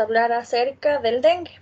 hablar acerca del dengue.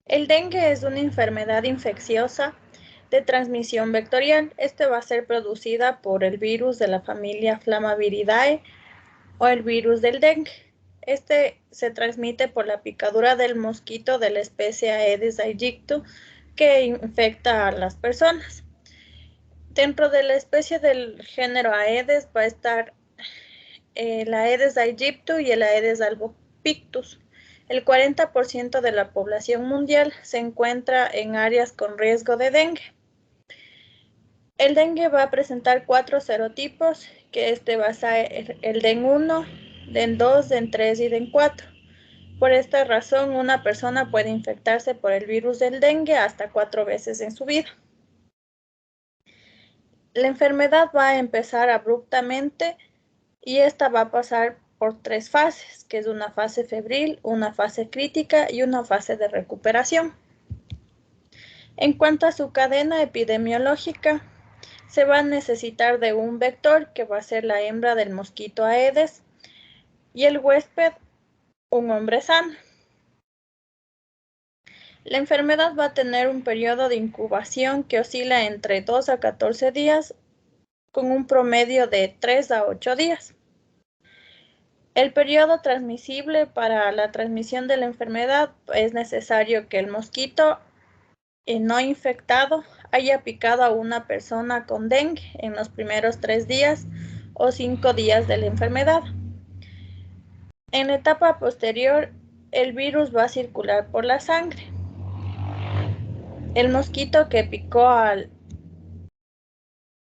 El dengue es una enfermedad infecciosa de transmisión vectorial. Va a ser producida por el virus de la familia Flamaviridae o el virus del dengue. Se transmite por la picadura del mosquito de la especie Aedes aegypti que infecta a las personas. Dentro de la especie del género Aedes va a estar el Aedes aegypti y el Aedes albopictus. El 40% de la población mundial se encuentra en áreas con riesgo de dengue. El dengue va a presentar 4 serotipos, que va a ser el DEN 1, DEN 2, DEN 3 y DEN 4. Por esta razón, una persona puede infectarse por el virus del dengue hasta 4 veces en su vida. La enfermedad va a empezar abruptamente y esta va a pasar por 3 fases, que es una fase febril, una fase crítica y una fase de recuperación. En cuanto a su cadena epidemiológica, se va a necesitar de un vector, que va a ser la hembra del mosquito Aedes, y el huésped, un hombre sano. La enfermedad va a tener un periodo de incubación que oscila entre 2 a 14 días, con un promedio de 3 a 8 días. El periodo transmisible para la transmisión de la enfermedad es necesario que el mosquito no infectado haya picado a una persona con dengue en los primeros 3 días o 5 días de la enfermedad. En la etapa posterior, el virus va a circular por la sangre. El mosquito que picó a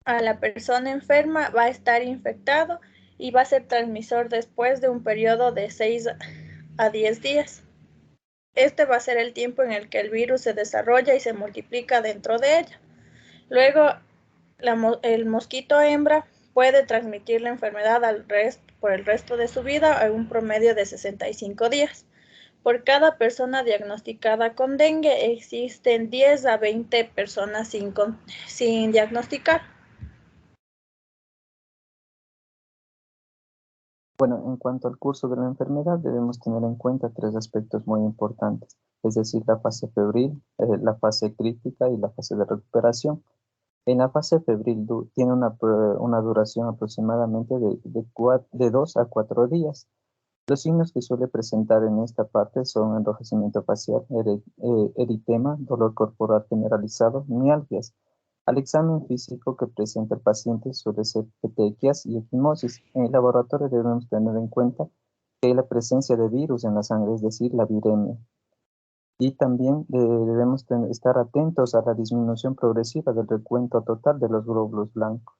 la persona enferma va a estar infectado y va a ser transmisor después de un periodo de 6 a 10 días. Va a ser el tiempo en el que el virus se desarrolla y se multiplica dentro de ella. Luego, el mosquito hembra puede transmitir la enfermedad por el resto de su vida en un promedio de 65 días. Por cada persona diagnosticada con dengue, existen 10 a 20 personas sin diagnosticar. Bueno, en cuanto al curso de la enfermedad, debemos tener en cuenta 3 aspectos muy importantes, es decir, la fase febril, la fase crítica y la fase de recuperación. En la fase febril tiene una duración aproximadamente de 2 a 4 días. Los signos que suele presentar en esta parte son enrojecimiento facial, eritema, dolor corporal generalizado, mialgias. Al examen físico que presenta el paciente suele ser petequias y equimosis. En el laboratorio debemos tener en cuenta que hay la presencia de virus en la sangre, es decir, la viremia. Y también debemos estar atentos a la disminución progresiva del recuento total de los glóbulos blancos.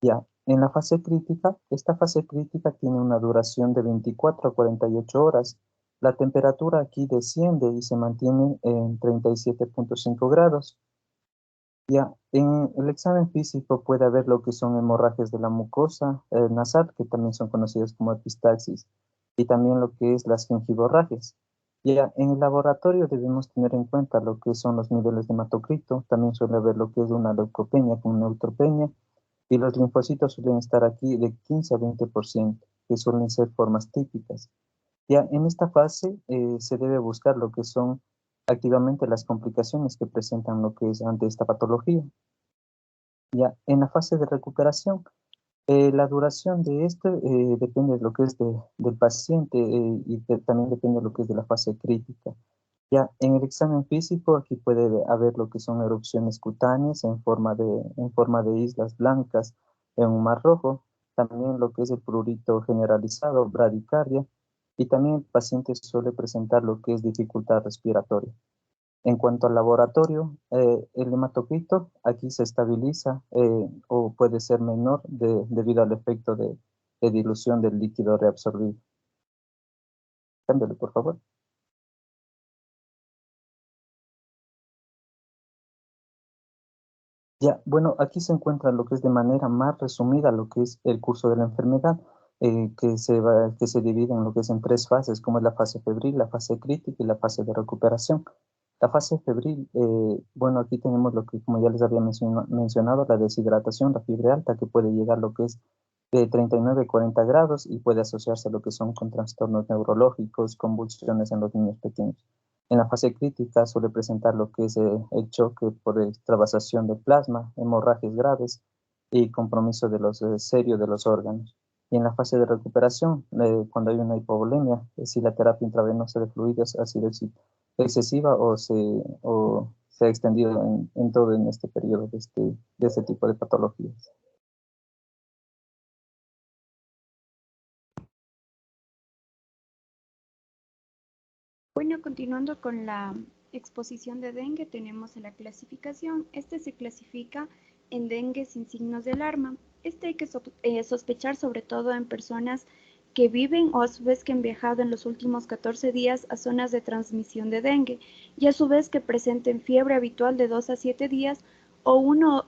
Ya, en la fase crítica, esta fase crítica tiene una duración de 24 a 48 horas. La temperatura aquí desciende y se mantiene en 37.5 grados. Ya, en el examen físico puede haber lo que son hemorragias de la mucosa nasal, que también son conocidas como epistaxis, y también lo que es las gingivorragias. Ya, en el laboratorio debemos tener en cuenta lo que son los niveles de hematocrito, también suele haber lo que es una leucopenia con neutropenia, y los linfocitos suelen estar aquí de 15 a 20%, que suelen ser formas típicas. Ya en esta fase se debe buscar lo que son activamente las complicaciones que presentan lo que es ante esta patología. Ya en la fase de recuperación, la duración de depende de lo que es del paciente y también depende de lo que es de la fase crítica. Ya en el examen físico aquí puede haber lo que son erupciones cutáneas en forma de islas blancas en un mar rojo, también lo que es el prurito generalizado, bradicardia, y también el paciente suele presentar lo que es dificultad respiratoria. En cuanto al laboratorio, el hematocrito aquí se estabiliza o puede ser menor debido al efecto de dilución del líquido reabsorbido. Cámbiale, por favor. Ya, bueno, aquí se encuentra lo que es de manera más resumida lo que es el curso de la enfermedad, que se divide en lo que es en 3 fases, como es la fase febril, la fase crítica y la fase de recuperación. La fase febril, bueno, aquí tenemos lo que, como ya les había mencionado, la deshidratación, la fiebre alta, que puede llegar lo que es de 39 a 40 grados y puede asociarse a lo que son con trastornos neurológicos, convulsiones en los niños pequeños. En la fase crítica suele presentar lo que es el choque por extravasación del plasma, hemorragias graves y compromiso serio de los órganos. Y en la fase de recuperación, cuando hay una hipovolemia, si la terapia intravenosa de fluidos ha sido excesiva o se ha extendido en todo en este periodo de este tipo de patologías. Bueno, continuando con la exposición de dengue, tenemos la clasificación. Este se clasifica en dengue sin signos de alarma. Este hay que sospechar sobre todo en personas que viven o a su vez que han viajado en los últimos 14 días a zonas de transmisión de dengue y a su vez que presenten fiebre habitual de 2 a 7 días o uno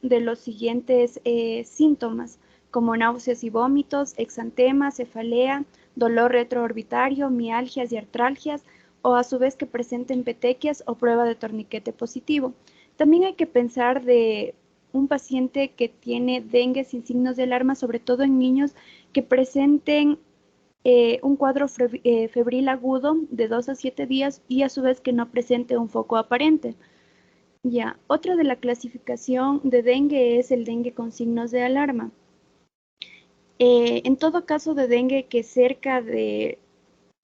de los siguientes síntomas como náuseas y vómitos, exantema, cefalea, dolor retroorbitario, mialgias y artralgias, o a su vez que presenten petequias o prueba de torniquete positivo. También hay que pensar de un paciente que tiene dengue sin signos de alarma, sobre todo en niños que presenten un cuadro febril agudo de 2 a 7 días y a su vez que no presente un foco aparente. Ya, otra de la clasificación de dengue es el dengue con signos de alarma. En todo caso de dengue que cerca de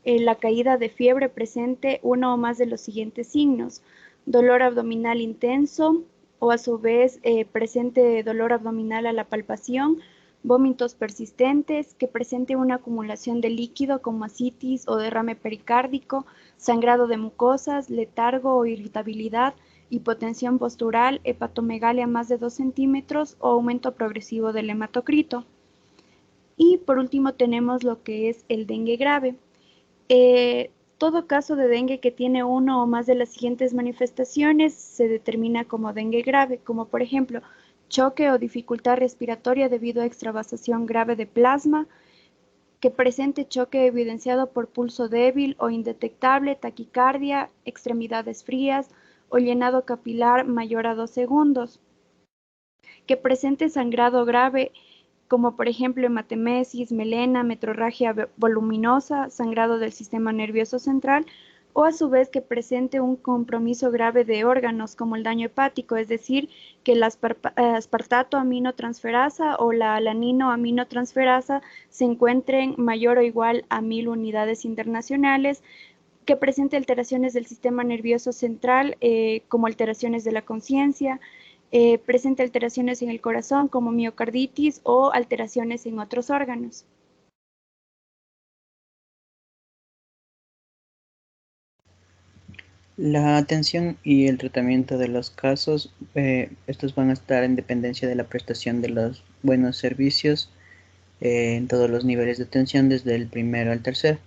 la caída de fiebre presente uno o más de los siguientes signos: dolor abdominal intenso o a su vez presente dolor abdominal a la palpación, vómitos persistentes, que presente una acumulación de líquido como ascitis o derrame pericárdico, sangrado de mucosas, letargo o irritabilidad, hipotensión postural, hepatomegalia más de 2 centímetros o aumento progresivo del hematocrito. Y por último tenemos lo que es el dengue grave. Todo caso de dengue que tiene uno o más de las siguientes manifestaciones se determina como dengue grave, como por ejemplo choque o dificultad respiratoria debido a extravasación grave de plasma, que presente choque evidenciado por pulso débil o indetectable, taquicardia, extremidades frías o llenado capilar mayor a 2 segundos, que presente sangrado grave como por ejemplo hematemesis, melena, metrorragia voluminosa, sangrado del sistema nervioso central, o a su vez que presente un compromiso grave de órganos como el daño hepático, es decir, que la aspartato aminotransferasa o la alanino aminotransferasa se encuentren mayor o igual a 1000 unidades internacionales, que presente alteraciones del sistema nervioso central, como alteraciones de la conciencia, presente alteraciones en el corazón como miocarditis o alteraciones en otros órganos. La atención y el tratamiento de los casos, estos van a estar en dependencia de la prestación de los buenos servicios en todos los niveles de atención, desde el primero al tercero.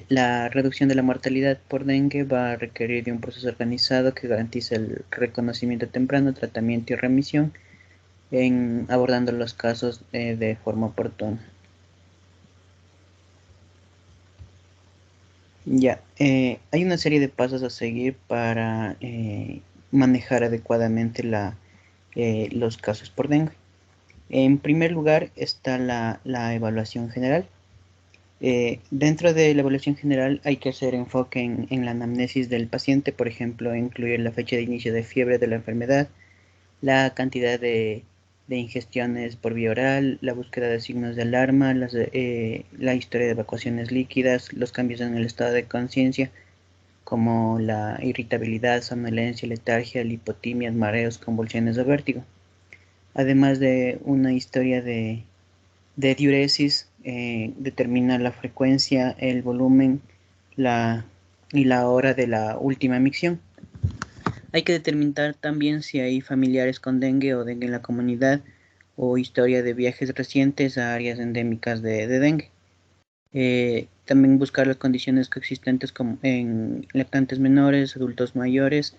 La reducción de la mortalidad por dengue va a requerir de un proceso organizado que garantice el reconocimiento temprano, tratamiento y remisión, abordando los casos de forma oportuna. Ya, hay una serie de pasos a seguir para manejar adecuadamente los casos por dengue. En primer lugar está la evaluación general. Dentro de la evaluación general hay que hacer enfoque en la anamnesis del paciente, por ejemplo, incluir la fecha de inicio de fiebre de la enfermedad, la cantidad de ingestiones por vía oral, la búsqueda de signos de alarma, la historia de evacuaciones líquidas, los cambios en el estado de conciencia, como la irritabilidad, somnolencia, letargia, lipotimias, mareos, convulsiones o vértigo. Además de una historia de diuresis, determina la frecuencia, el volumen y la hora de la última micción. Hay que determinar también si hay familiares con dengue o dengue en la comunidad, o historia de viajes recientes a áreas endémicas de dengue. También buscar las condiciones coexistentes como en lactantes menores, adultos mayores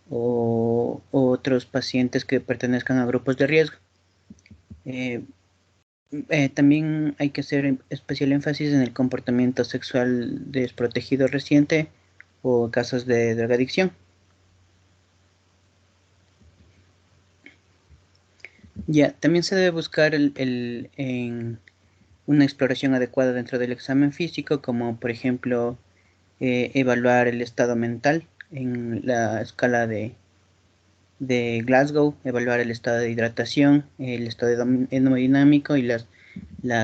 o otros pacientes que pertenezcan a grupos de riesgo. También hay que hacer especial énfasis en el comportamiento sexual desprotegido reciente o casos de drogadicción. Ya, también se debe buscar una exploración adecuada dentro del examen físico, como por ejemplo evaluar el estado mental en la escala de Glasgow, evaluar el estado de hidratación, el estado hemodinámico y las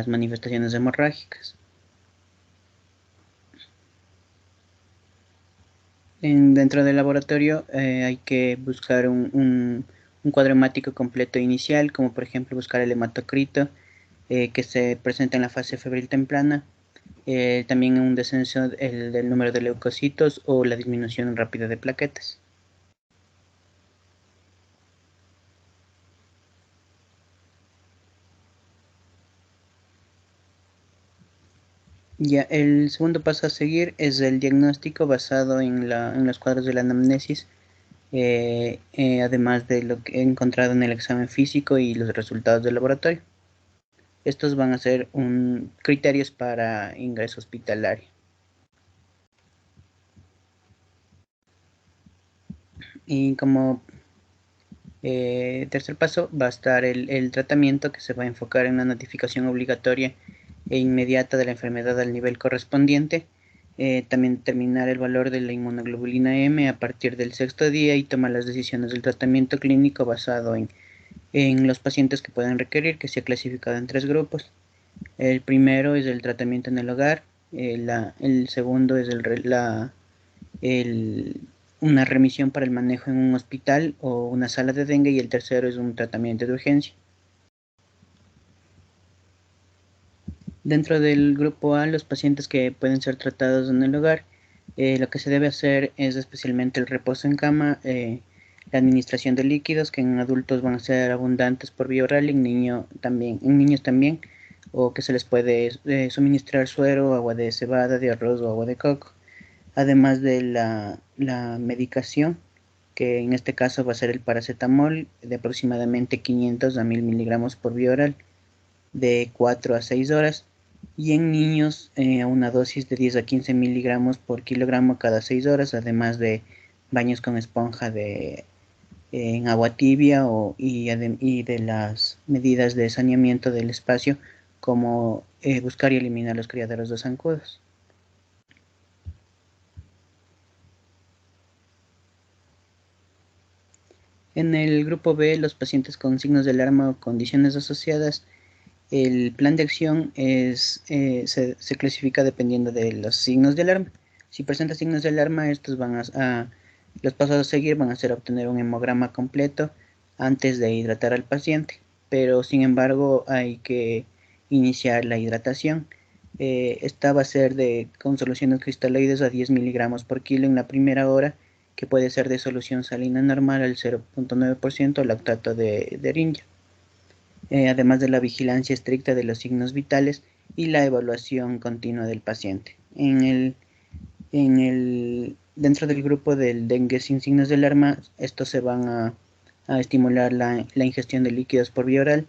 manifestaciones hemorrágicas. Dentro del laboratorio hay que buscar un cuadro hemático completo inicial, como por ejemplo buscar el hematocrito que se presenta en la fase febril temprana, también un descenso del número de leucocitos o la disminución rápida de plaquetas. Ya, el segundo paso a seguir es el diagnóstico basado en los cuadros de la anamnesis, además de lo que he encontrado en el examen físico y los resultados del laboratorio. Estos van a ser criterios para ingreso hospitalario. Y como tercer paso va a estar el tratamiento, que se va a enfocar en la notificación obligatoria e inmediata de la enfermedad al nivel correspondiente. También determinar el valor de la inmunoglobulina M a partir del sexto día y tomar las decisiones del tratamiento clínico basado en los pacientes que pueden requerir, que se ha clasificado en 3 grupos. El primero es el tratamiento en el hogar, el segundo es una remisión para el manejo en un hospital o una sala de dengue, y el tercero es un tratamiento de urgencia. Dentro del grupo A, los pacientes que pueden ser tratados en el hogar, lo que se debe hacer es especialmente el reposo en cama, la administración de líquidos, que en adultos van a ser abundantes por vía oral, en niños también, o que se les puede suministrar suero, agua de cebada, de arroz o agua de coco, además de la medicación, que en este caso va a ser el paracetamol de aproximadamente 500 a 1000 miligramos por vía oral, de 4 a 6 horas, y en niños a una dosis de 10 a 15 miligramos por kilogramo cada 6 horas, además de baños con esponja en agua tibia y de las medidas de saneamiento del espacio, como buscar y eliminar los criaderos de zancudos. En el grupo B, los pacientes con signos de alarma o condiciones asociadas, el plan de acción se clasifica dependiendo de los signos de alarma. Si presenta signos de alarma, los pasos a seguir van a ser obtener un hemograma completo antes de hidratar al paciente, pero sin embargo hay que iniciar la hidratación. Esta va a ser con soluciones cristaloides a 10 miligramos por kilo en la primera hora, que puede ser de solución salina normal al 0.9% lactato de Eringia. Además de la vigilancia estricta de los signos vitales y la evaluación continua del paciente. Dentro del grupo del dengue sin signos de alarma, estos se van a estimular la ingestión de líquidos por vía oral,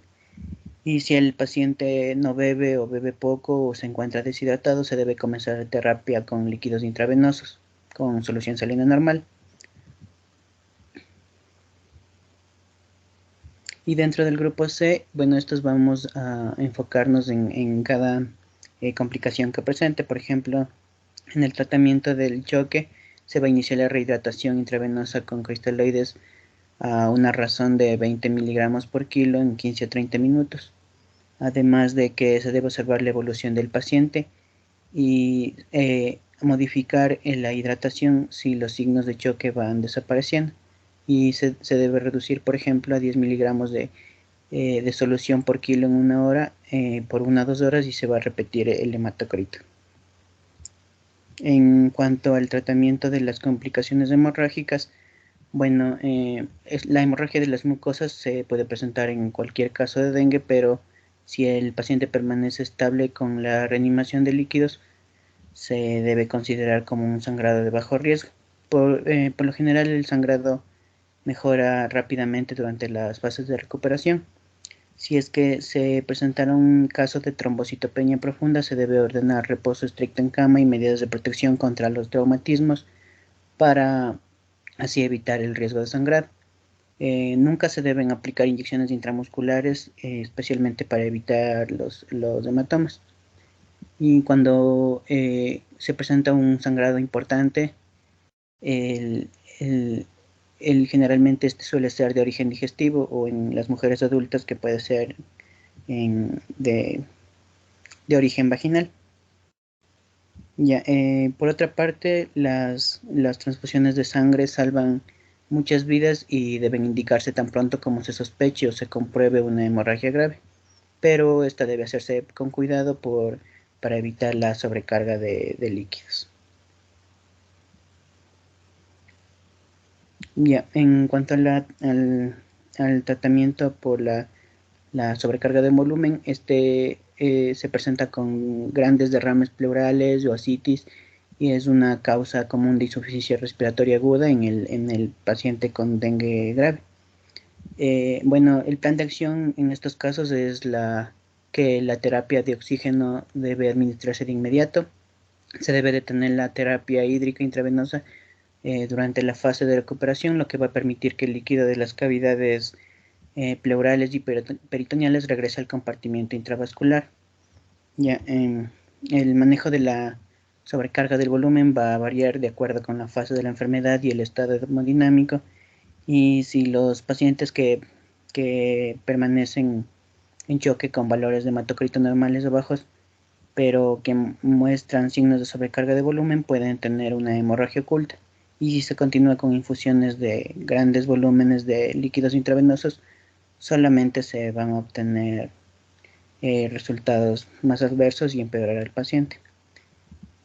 y si el paciente no bebe o bebe poco o se encuentra deshidratado, se debe comenzar terapia con líquidos intravenosos con solución salina normal. Y dentro del grupo C, bueno, estos vamos a enfocarnos en cada complicación que presente. Por ejemplo, en el tratamiento del choque se va a iniciar la rehidratación intravenosa con cristaloides a una razón de 20 miligramos por kilo en 15 a 30 minutos. Además de que se debe observar la evolución del paciente y modificar la hidratación si los signos de choque van desapareciendo. Y se debe reducir, por ejemplo, a 10 miligramos de solución por kilo en una hora, por 1 a 2 horas, y se va a repetir el hematocrito. En cuanto al tratamiento de las complicaciones hemorrágicas, bueno, la hemorragia de las mucosas se puede presentar en cualquier caso de dengue, pero si el paciente permanece estable con la reanimación de líquidos, se debe considerar como un sangrado de bajo riesgo. Por lo general, el sangrado mejora rápidamente durante las fases de recuperación. Si es que se presentara un caso de trombocitopenia profunda, se debe ordenar reposo estricto en cama y medidas de protección contra los traumatismos para así evitar el riesgo de sangrado. Nunca se deben aplicar inyecciones intramusculares, especialmente para evitar los hematomas. Y cuando se presenta un sangrado importante, el, el- generalmente este suele ser de origen digestivo o en las mujeres adultas que puede ser de origen vaginal. Ya, por otra parte, las transfusiones de sangre salvan muchas vidas y deben indicarse tan pronto como se sospeche o se compruebe una hemorragia grave, pero esta debe hacerse con cuidado para evitar la sobrecarga de líquidos. Ya, en cuanto al tratamiento por la sobrecarga de volumen, se presenta con grandes derrames pleurales o ascitis y es una causa común de insuficiencia respiratoria aguda en el paciente con dengue grave. Bueno, el plan de acción en estos casos es que la terapia de oxígeno debe administrarse de inmediato. Se debe detener la terapia hídrica intravenosa durante la fase de recuperación, lo que va a permitir que el líquido de las cavidades pleurales y peritoneales regrese al compartimiento intravascular. Ya, el manejo de la sobrecarga del volumen va a variar de acuerdo con la fase de la enfermedad y el estado hemodinámico. Y si los pacientes que permanecen en choque con valores de hematocrito normales o bajos, pero que muestran signos de sobrecarga de volumen, pueden tener una hemorragia oculta. Y si se continúa con infusiones de grandes volúmenes de líquidos intravenosos, solamente se van a obtener resultados más adversos y empeorar al paciente.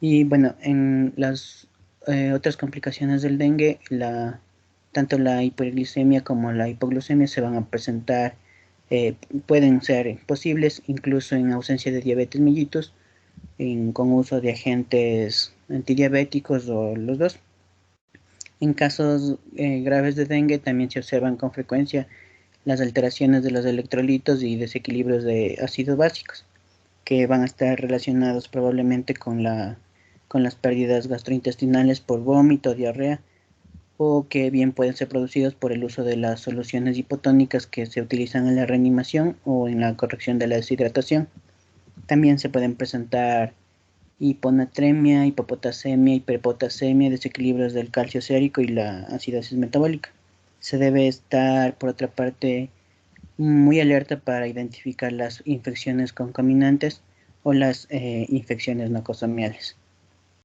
Y bueno, en las otras complicaciones del dengue, tanto la hiperglicemia como la hipoglucemia se van a presentar, pueden ser posibles incluso en ausencia de diabetes mellitus, con uso de agentes antidiabéticos o los dos. En casos graves de dengue también se observan con frecuencia las alteraciones de los electrolitos y desequilibrios de ácidos básicos, que van a estar relacionados probablemente con las pérdidas gastrointestinales por vómito, diarrea, o que bien pueden ser producidos por el uso de las soluciones hipotónicas que se utilizan en la reanimación o en la corrección de la deshidratación. También se pueden presentar hiponatremia, hipopotasemia, hiperpotasemia, desequilibrios del calcio sérico y la acidosis metabólica. Se debe estar, por otra parte, muy alerta para identificar las infecciones concomitantes o las infecciones nosocomiales.